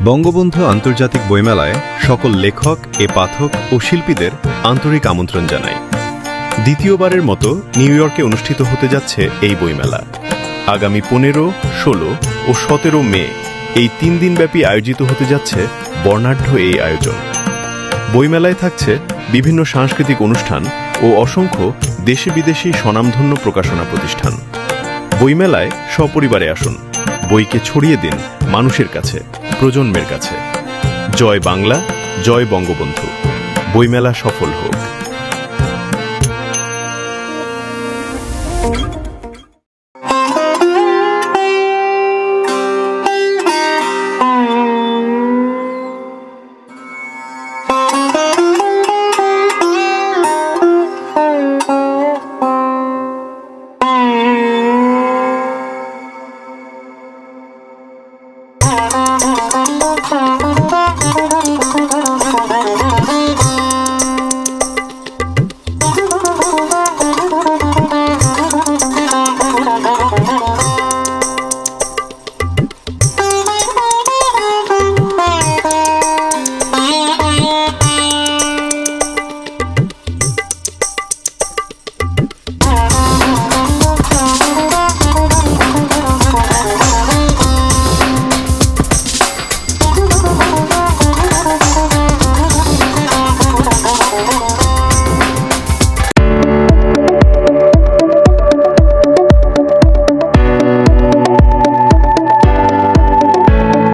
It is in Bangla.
বঙ্গবন্ধু আন্তর্জাতিক বইমেলায় সকল লেখক পাঠক ও শিল্পীদের আন্তরিক আমন্ত্রণ জানাই। দ্বিতীয়বারের মতো নিউ ইয়র্কে অনুষ্ঠিত হতে যাচ্ছে এই বইমেলা। আগামী 15, 16 ও 17 মে এই 3 দিনব্যাপী আয়োজিত হতে যাচ্ছে বর্ণাঢ্য এই আয়োজন। বইমেলায় থাকছে বিভিন্ন সাংস্কৃতিক অনুষ্ঠান ও অসংখ্য দেশে বিদেশি স্বনামধন্য প্রকাশনা প্রতিষ্ঠান। বইমেলায় সপরিবারে আসুন, বইকে ছড়িয়ে দিন মানুষের কাছে, প্রজন্মের কাছে। জয় বাংলা, জয় বঙ্গবন্ধু। বইমেলা সফল হোক।